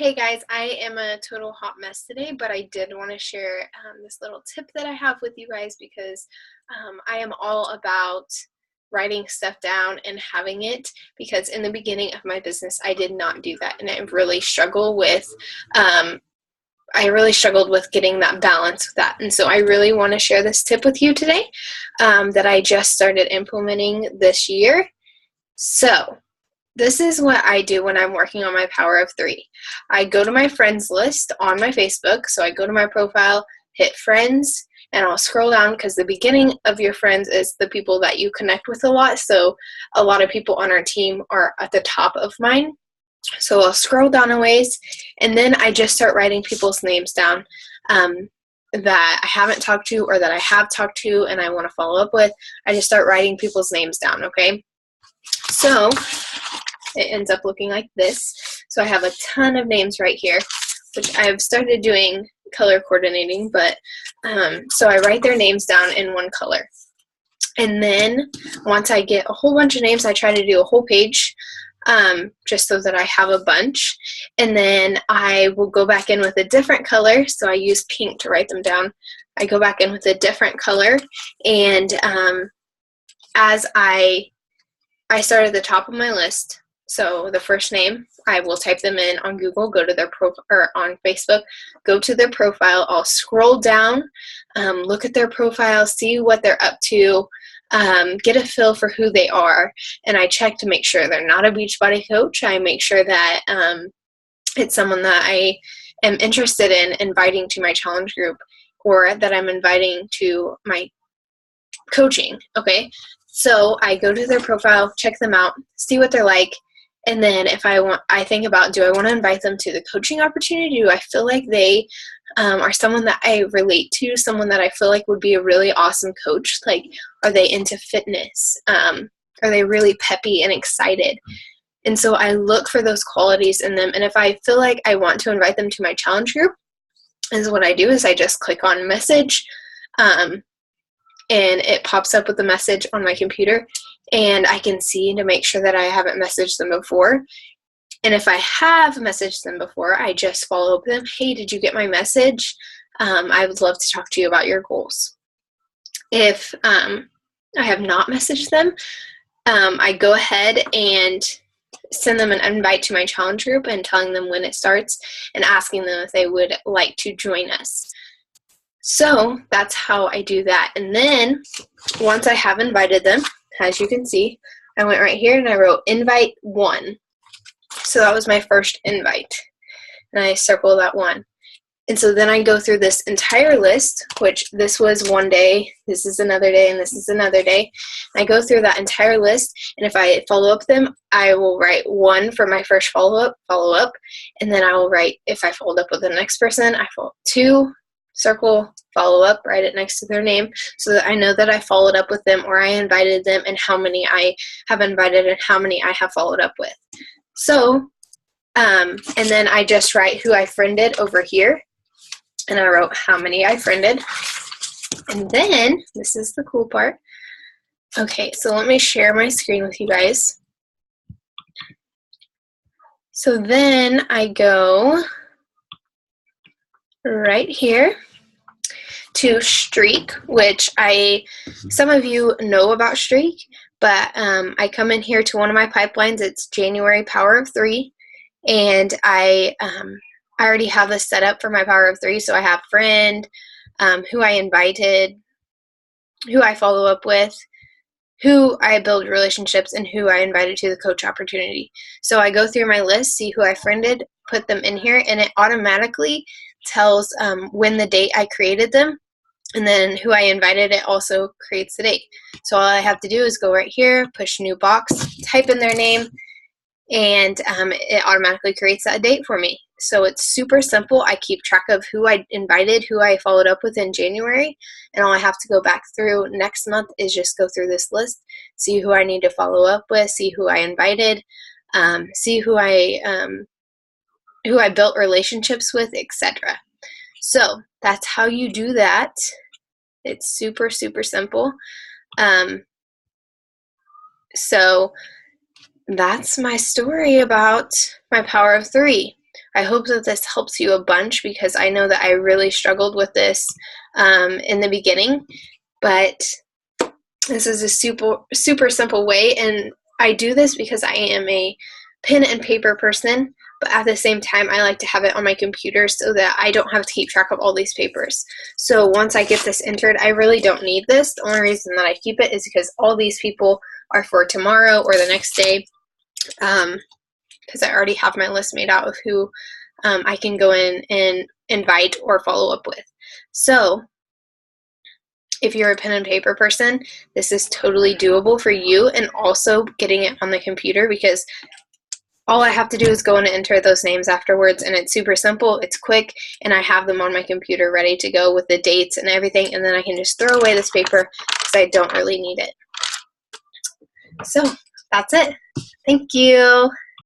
Hey guys, I am a total hot mess today, but I did want to share this little tip that I have with you guys because I am all about writing stuff down and having it, because in the beginning of my business I did not do that, and um, I really struggled with getting that balance with that. And so I really want to share this tip with you today that I just started implementing this year. So this is what I do when I'm working on my Power of Three. I go to my friends list on my Facebook. So I go to my profile, hit friends, and I'll scroll down because the beginning of your friends is the people that you connect with a lot. So a lot of people on our team are at the top of mine. So I'll scroll down a ways, and then I just start writing people's names down that I haven't talked to or that I have talked to and I want to follow up with. I just start writing people's names down, okay? So it ends up looking like this. So I have a ton of names right here, which I've started doing color coordinating, but so I write their names down in one color. And then once I get a whole bunch of names, I try to do a whole page just so that I have a bunch. And then I will go back in with a different color. So I use pink to write them down. I go back in with a different color, and as I start at the top of my list. So the first name, I will type them in on Google, go to their or on Facebook, go to their profile. I'll scroll down, look at their profile, see what they're up to, get a feel for who they are, and I check to make sure they're not a Beachbody coach. I make sure that it's someone that I am interested in inviting to my challenge group, or that I'm inviting to my coaching, okay? So I go to their profile, check them out, see what they're like, and then if I think about, do I want to invite them to the coaching opportunity? Do I feel like they are someone that I relate to, someone that I feel like would be a really awesome coach? Like, are they into fitness? Are they really peppy and excited? And so I look for those qualities in them, and if I feel like I want to invite them to my challenge group, is what I do is I just click on message, and it pops up with the message on my computer, and I can see to make sure that I haven't messaged them before. And if I have messaged them before, I just follow up with them. Hey, did you get my message? I would love to talk to you about your goals. If I have not messaged them, I go ahead and send them an invite to my challenge group and telling them when it starts and asking them if they would like to join us. So that's how I do that. And then once I have invited them, as you can see, I went right here and I wrote invite 1. So that was my first invite. And I circle that 1. And so then I go through this entire list, which this was one day, this is another day, and this is another day. And I go through that entire list, and if I follow up them, I will write 1 for my first follow-up, and then I will write, if I followed up with the next person, I follow 2, circle, follow up, write it next to their name so that I know that I followed up with them or I invited them, and how many I have invited and how many I have followed up with. So, and then I just write who I friended over here, and I wrote how many I friended. And then, this is the cool part. Okay, so let me share my screen with you guys. So then I go right here to Streak, which some of you know about Streak, but I come in here to one of my pipelines. It's January Power of 3, and I already have this set up for my Power of 3. So I have friend, who I invited, who I follow up with, who I build relationships, and who I invited to the coach opportunity. So I go through my list, see who I friended, put them in here, and it automatically tells when the date I created them, and then who I invited, it also creates the date. So all I have to do is go right here, push new box, type in their name, and it automatically creates that date for me. So it's super simple. I keep track of who I invited, who I followed up with in January, and all I have to go back through next month is just go through this list, see who I need to follow up with, see who I invited, see who I built relationships with, etc. So that's how you do that. It's super, super simple. So that's my story about my Power of 3. I hope that this helps you a bunch, because I know that I really struggled with this in the beginning, but this is a super simple way, and I do this because I am a pen and paper person, but at the same time I like to have it on my computer so that I don't have to keep track of all these papers. So once I get this entered, I really don't need this. The only reason that I keep it is because all these people are for tomorrow or the next day, because I already have my list made out of who I can go in and invite or follow up with. So if you're a pen and paper person, this is totally doable for you, and also getting it on the computer, because all I have to do is go and enter those names afterwards, and it's super simple, it's quick, and I have them on my computer ready to go with the dates and everything, and then I can just throw away this paper because I don't really need it. So that's it. Thank you.